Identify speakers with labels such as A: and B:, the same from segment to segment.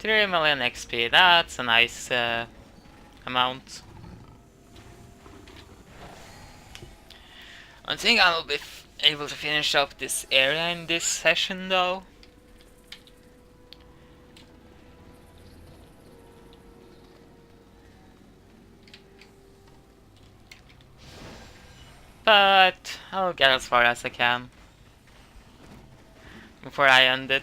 A: 3 million XP, that's a nice amount. I think I will be able to finish up this area in this session though. But I'll get as far as I can before I end it.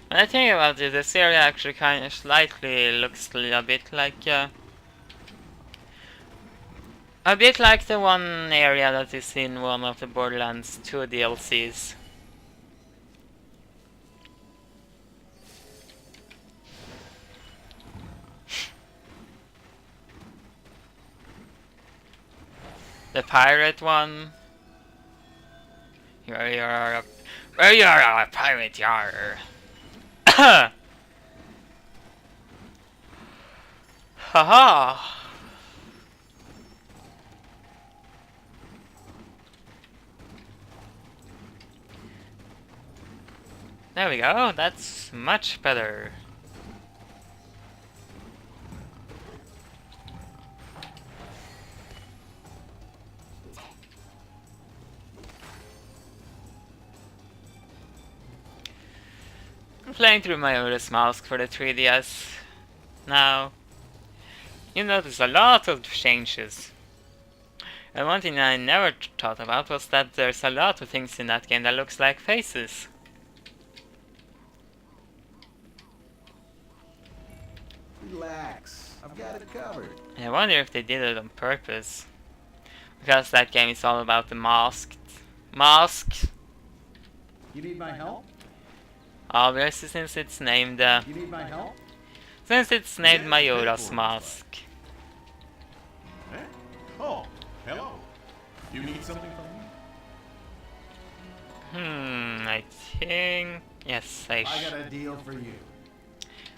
A: When I think about it, this area actually kind of slightly looks a bit like the one area that is in one of the Borderlands 2 DLCs. The pirate one. Where you are a pirate, yar. Haha. There we go, that's much better. I'm playing through my Majora's Mask for the 3DS now. You notice a lot of changes. And one thing I never thought about was that there's a lot of things in that game that looks like faces.
B: Relax, I've got it covered.
A: I wonder if they did it on purpose. Because that game is all about the masked. Mask!
B: You need my help?
A: Obviously, since it's named
B: You need my help?
A: since it's named
B: Yeah,
A: Majora's
B: for it.
A: Mask.
B: Eh? Oh, hello. You need something from me?
A: I think... Yes,
B: I got a deal for you.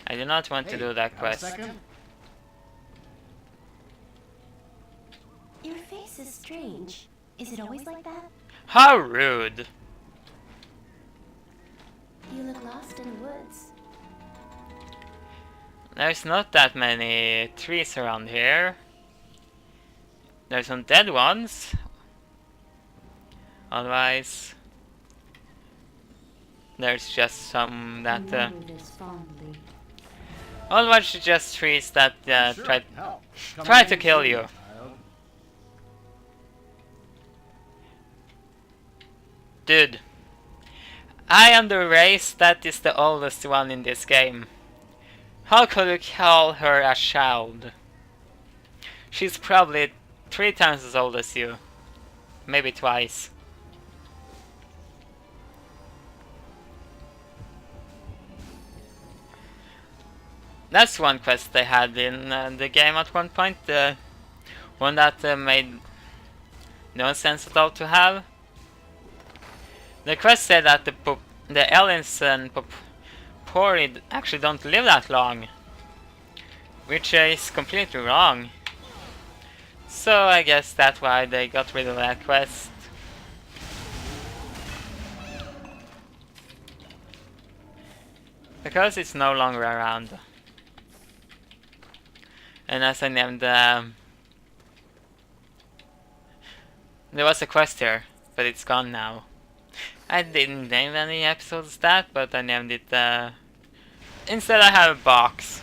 A: I do not want to do that
B: have a
A: quest.
B: second?
C: Your face is strange. Is it always like that?
A: How rude!
C: You look lost in the woods.
A: There's not that many trees around here. There's some dead ones. Otherwise, there's just some that otherwise just trees that
B: Sure,
A: try
B: help. Come
A: try
B: on
A: to
B: in,
A: kill
B: see
A: you.
B: child.
A: Dude, I am the race that is the oldest one in this game. How could you call her a child? She's probably 3 times as old as you. Maybe twice. That's one quest they had in the game at one point. One that made no sense at all to have. The quest said that the aliens and Pori actually don't live that long. Which is completely wrong. So I guess that's why they got rid of that quest. Because it's no longer around. And as I named there was a quest here, but it's gone now. I didn't name any episodes that, but I named it instead I have a box.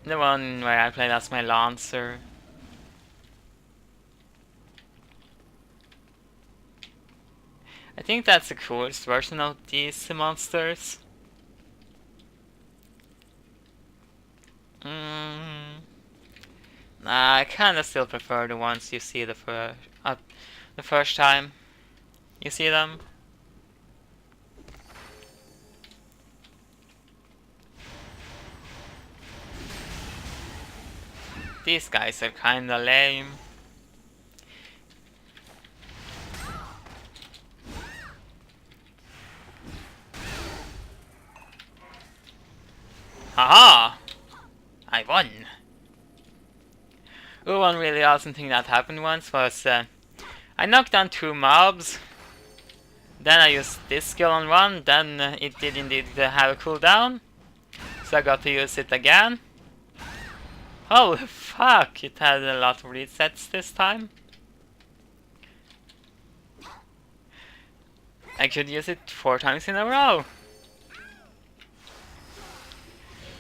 A: The one where I played as my Lancer. I think that's the coolest version of these monsters. Nah, I kinda still prefer the ones you see the first time you see them. These guys are kinda lame. Haha! I won! Oh, one really awesome thing that happened once was I knocked down 2 mobs. Then I used this skill on one. Then it did indeed have a cooldown. So I got to use it again. Holy fuck! It had a lot of resets this time. I could use it 4 times in a row.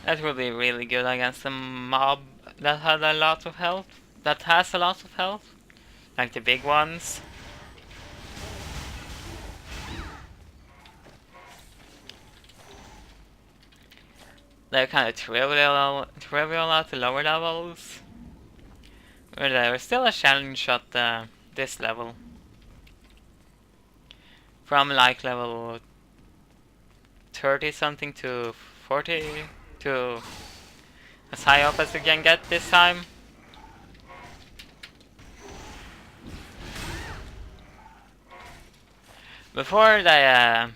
A: That would be really good against a mob that had a lot of health. That has a lot of health. Like the big ones. They're kind of trivial at the lower levels. But they're still a challenge at this level. From like level 30 something to 40 to as high up as you can get this time. Before they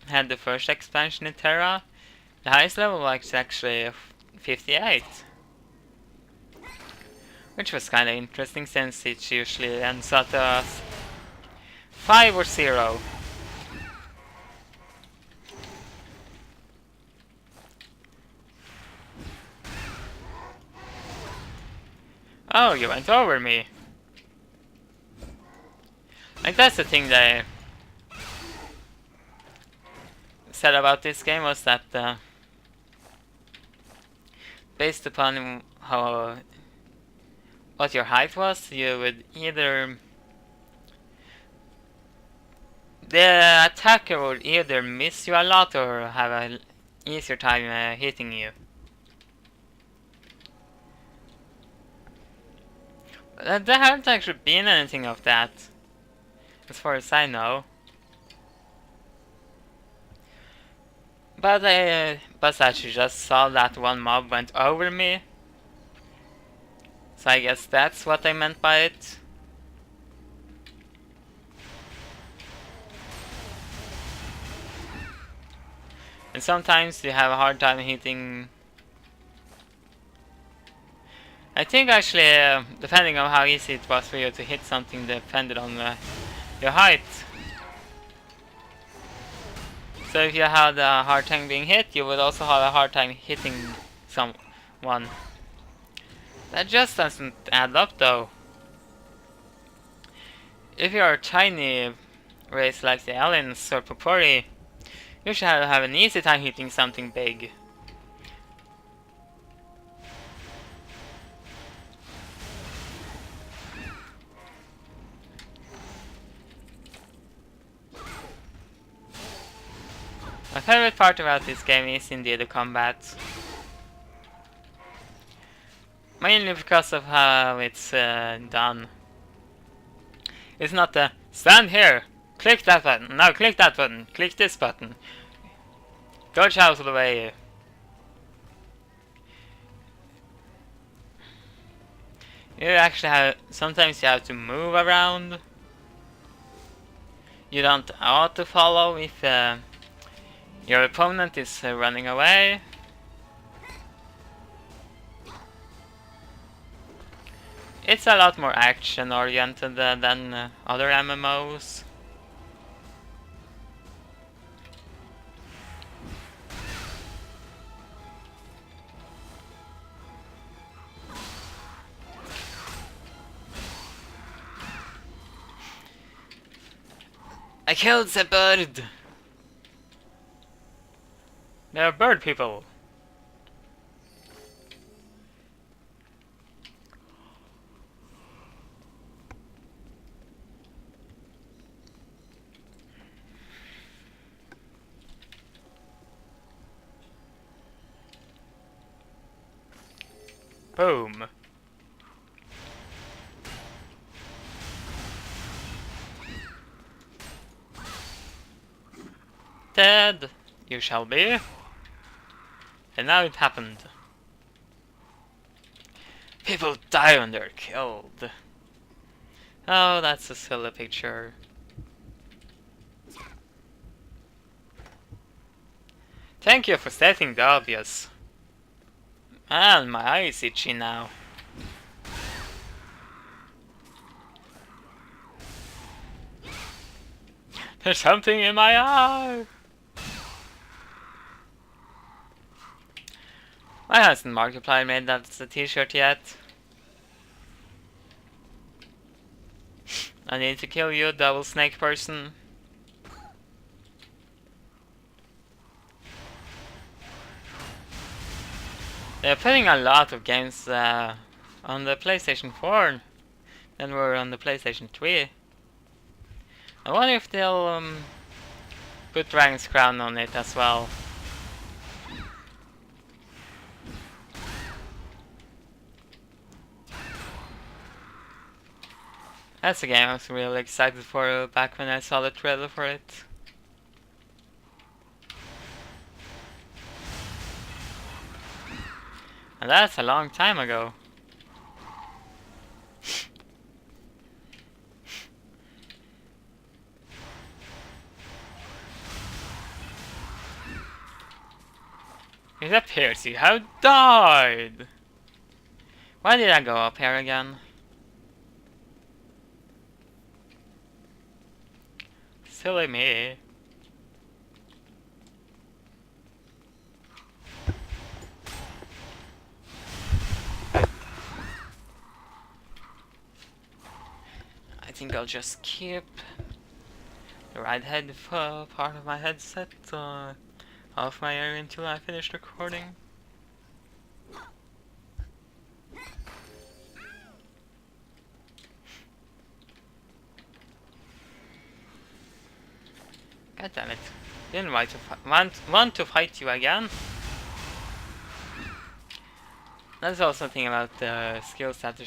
A: had the first expansion in Terra, the highest level was actually 58. Which was kinda interesting since it usually ends at 5 or 0. Oh, you went over me. Like that's the thing they said about this game was that based upon how what your height was, you would either the attacker would either miss you a lot or have an easier time hitting you. There hasn't actually been anything of that, as far as I know. But I actually just saw that one mob went over me. So I guess that's what I meant by it. And sometimes you have a hard time hitting. I think actually, depending on how easy it was for you to hit something, depended on your height. So if you had a hard time being hit, you would also have a hard time hitting someone. That just doesn't add up though. If you're a tiny race like the aliens or Popori, you should have an easy time hitting something big. My favorite part about this game is indeed the combat. Mainly because of how it's done. It's not the stand here, click that button, now click that button, click this button. Dodge out of the way. You actually have, sometimes you have to move around. You don't auto follow if your opponent is running away. It's a lot more action oriented than other MMOs. I killed the bird! They're bird people. Boom. Dead you shall be. And now it happened. People die when they're killed. Oh, that's a silly picture. Thank you for stating the obvious. Man, my eye is itchy now. There's something in my eye! Why hasn't Markiplier made that as a t-shirt yet? I need to kill you, double snake person. They're putting a lot of games on the PlayStation 4 than were on the PlayStation 3. I wonder if they'll put Dragon's Crown on it as well. That's a game I was really excited for back when I saw the trailer for it. And that's a long time ago. It appears you have died! Why did I go up here again? Silly me. I think I'll just keep the right head part of my headset off my ear until I finish recording. God damn it. Didn't want to fight you again. That's also a thing about the skills that the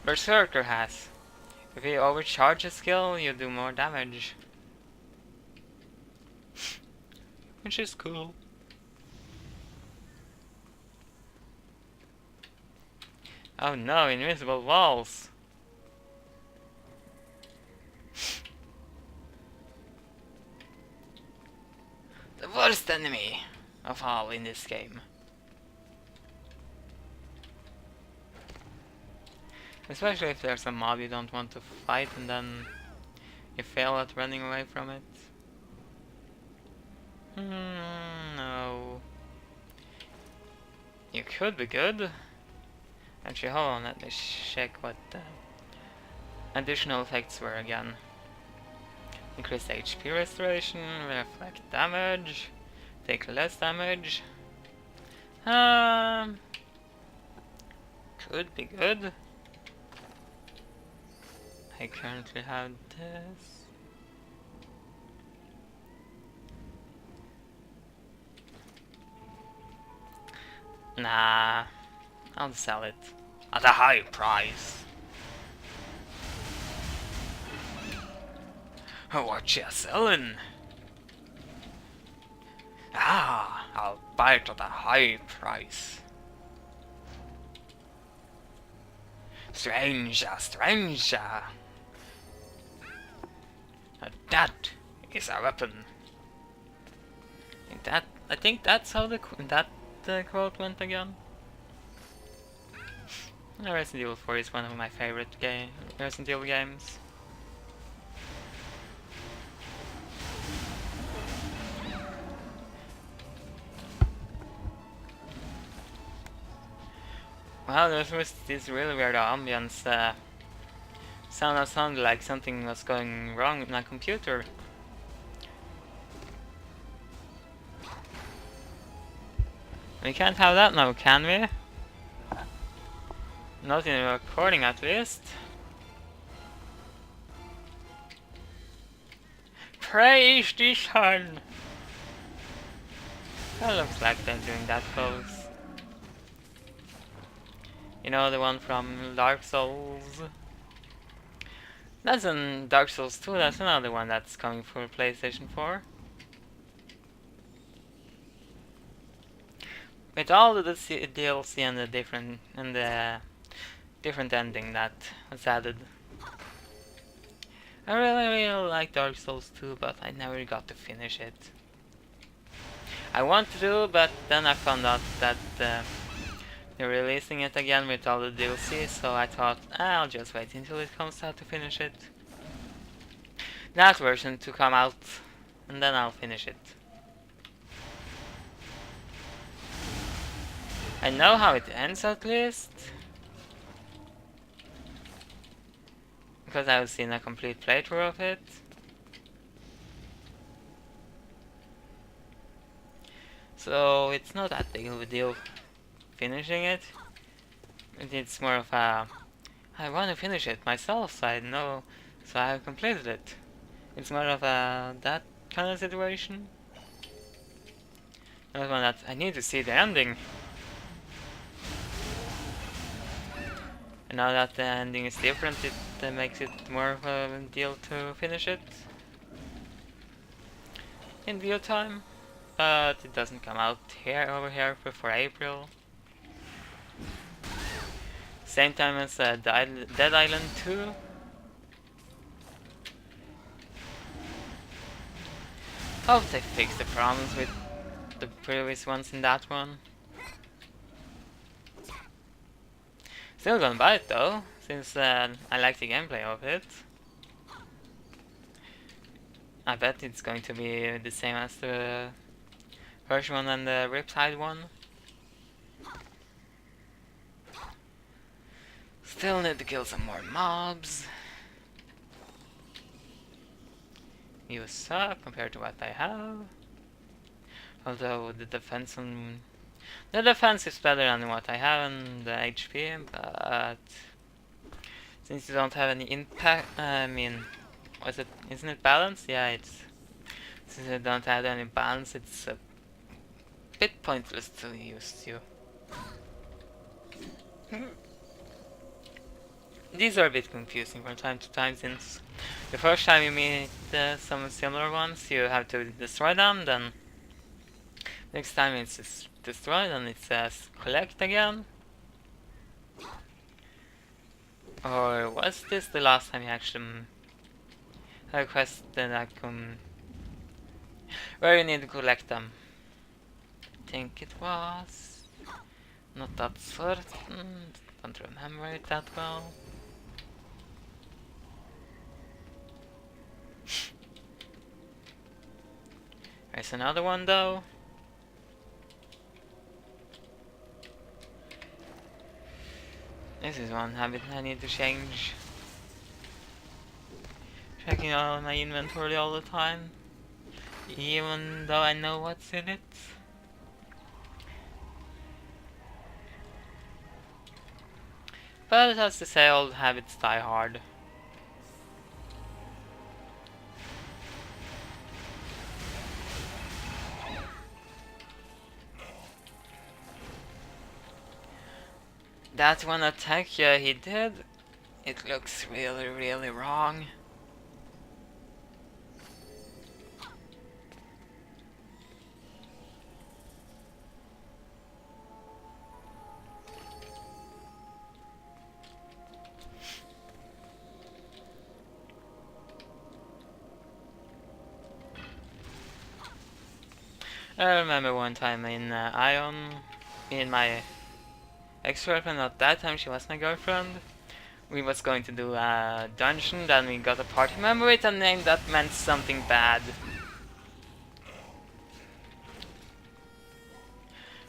A: Berserker has. If you overcharge a skill, you do more damage. Which is cool. Oh no, invisible walls! The worst enemy of all in this game. Especially if there's a mob you don't want to fight and then you fail at running away from it. No. You could be good. Actually, hold on, let me check what the additional effects were again. Increased HP restoration, reflect damage, take less damage. Could be good. I currently have this. Nah, I'll sell it at a high price. What you selling? Ah, I'll buy it at a high price. Stranger, stranger. That is a weapon. I think that's how the quote went again. Resident Evil 4 is one of my favorite Resident Evil games. Wow, there was this really weird ambience. Sounded like something was going wrong with my computer. We can't have that now, can we? Not in the recording, at least. Praise the sun! That looks like them doing that pose. You know, the one from Dark Souls? That's in Dark Souls 2, that's another one that's coming for PlayStation 4. With all of the DLC and the different ending that was added. I really like Dark Souls 2, but I never got to finish it. I wanted to, but then I found out that they're releasing it again with all the DLC, so I thought I'll just wait until it comes out to finish it. that version to come out, and then I'll finish it. I know how it ends at least, because I've seen a complete playthrough of it. So it's not that big of a deal finishing it. It's more of a, I want to finish it myself, so I know, so I have completed it. It's more of a that kind of situation. Not one that I need to see the ending. And now that the ending is different, it makes it more of a deal to finish it in real time. But it doesn't come out over here before April. Same time as Dead Island 2. Hope they fix the problems with the previous ones in that one. Still gonna buy it though, since I like the gameplay of it. I bet it's going to be the same as the first one and the Riptide one. Still need to kill some more mobs. You suck compared to what I have. Although the defense is better than what I have on the HP, but since you don't have any impact, I mean, isn't it balanced? Yeah, it's, since you don't have any balance, it's a bit pointless to use you. These are a bit confusing from time to time, since the first time you meet some similar ones, you have to destroy them, then next time it's destroyed and it says collect again. Or was this the last time you actually had a quest that I where you need to collect them? I think it was not that certain, don't remember it that well. There's another one though. This is one habit I need to change. Checking all my inventory all the time, even though I know what's in it. But it has to say, old habits die hard. That one attack, yeah, he did. It looks really, really wrong. I remember one time in Ion, me and my ex-girlfriend, at that time she was my girlfriend, we was going to do a dungeon, then we got a party member with a name that meant something bad.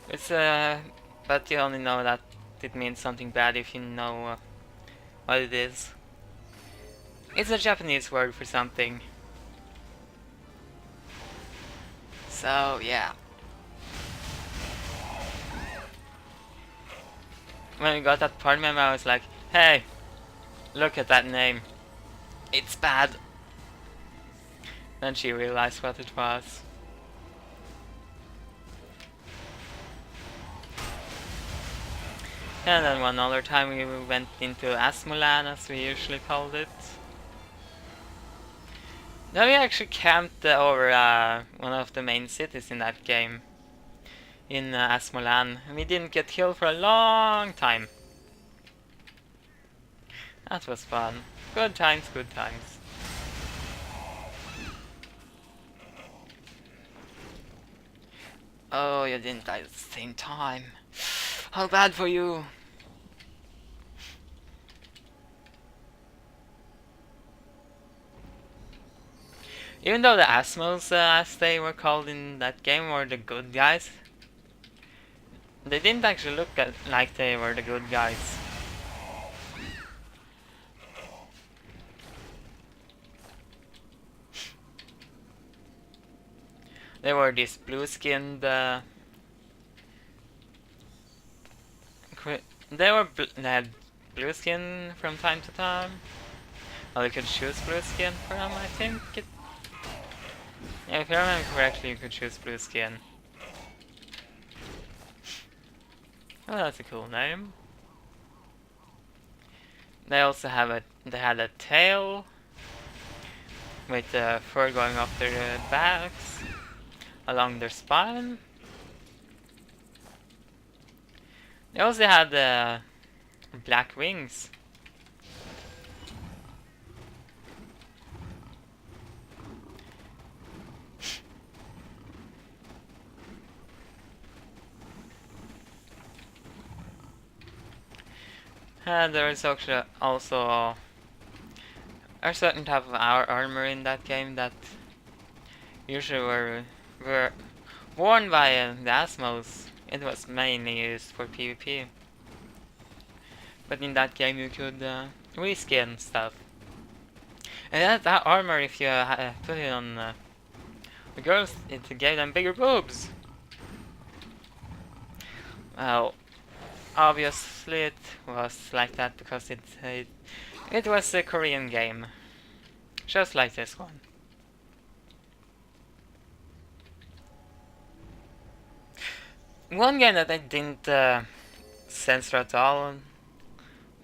A: It's but you only know that it means something bad if you know what it is. It's a Japanese word for something. So yeah. When we got that party member, I was like, hey, look at that name. It's bad. Then she realized what it was. And then one other time we went into Asmulan, as we usually called it. Then we actually camped over one of the main cities in that game. In Asmulan. And we didn't get killed for a long time. That was fun. Good times, good times. Oh, you didn't die at the same time. How bad for you. Even though the Asmos, as they were called in that game, were the good guys, they didn't actually look like they were the good guys. They were these blue-skinned. They had blue skin from time to time. Well, you could choose blue skin for them, I think. Yeah, if I remember correctly, you could choose blue skin. Oh, that's a cool name. They also had a tail with fur going up their backs, along their spine. They also had black wings. And there is actually also a certain type of armor in that game that usually were worn by the Asmos. It was mainly used for PvP. But in that game you could reskin stuff. And that armor, if you put it on the girls, it gave them bigger boobs. Well, obviously it was like that because it was a Korean game. Just like this one. One game that I didn't censor at all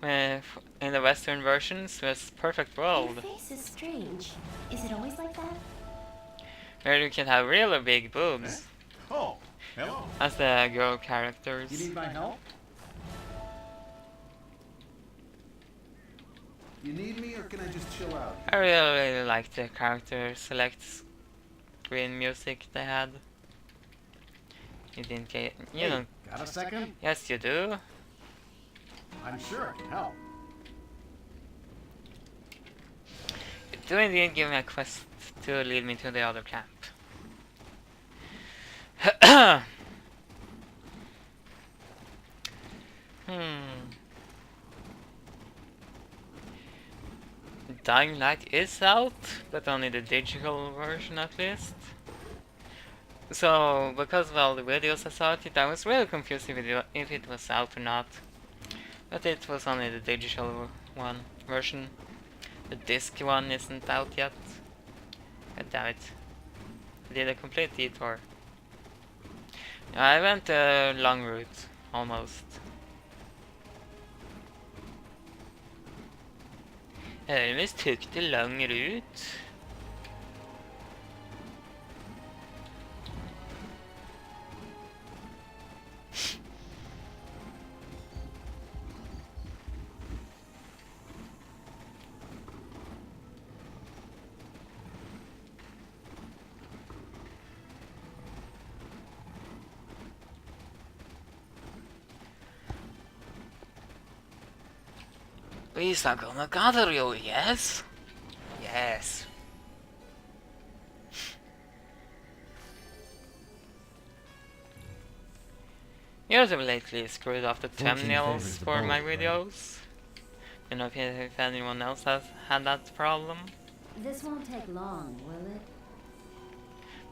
A: in the Western versions was Perfect
C: Your
A: World,
C: face is strange. Is it always like that?
A: where you can have really big boobs
B: Oh, hello.
A: as the girl
B: You
A: characters.
B: need my help? You need me, or can I just chill out?
A: I really liked the character select screen music they had. You didn't get, you
B: Hey,
A: don't.
B: got a second?
A: Yes, you do.
B: I'm sure I can help.
A: You do indeed give me a quest to lead me to the other camp. Dying Light is out, but only the digital version at least. So, because of all the videos I saw it, I was really confused if it was out or not. But it was only the digital one version. The disc one isn't out yet. God damn it. I did a complete detour. I went a long route, almost. Elvis took the long route. Please, I'm gonna gather you, yes? Yes. You have lately screwed up the
B: Fortune
A: thumbnails
B: favors the
A: for my
B: bold, right?
A: videos. You know if anyone else has had that problem.
C: This won't take long, will it?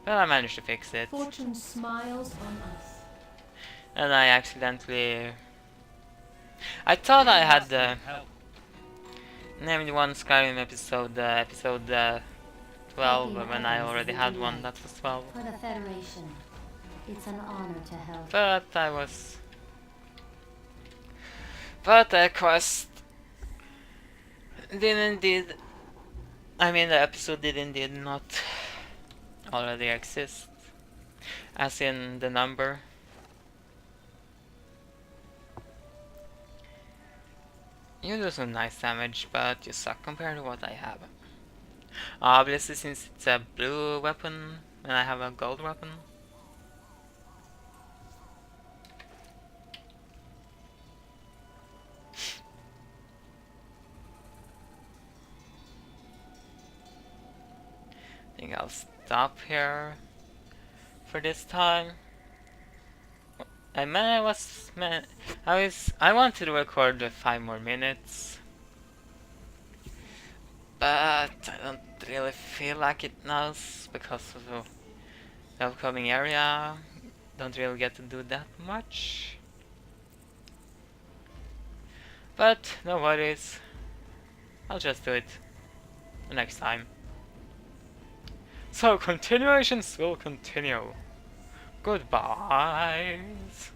A: But I managed to fix it.
C: Fortune smiles on us.
A: And I accidentally... I thought I had named one Skyrim episode, episode 12, when I already had one that was 12.
C: For the Federation, it's an honor to help.
A: But I was... But the quest I mean, the episode did indeed not already exist. As in the number. You do some nice damage, but you suck compared to what I have. Obviously, since it's a blue weapon, and I have a gold weapon. think I'll stop here for this time. I wanted to record 5 more minutes, but I don't really feel like it now because of the upcoming area. Don't really get to do that much. But no worries, I'll just do it the next time. So continuations will continue. Goodbyes.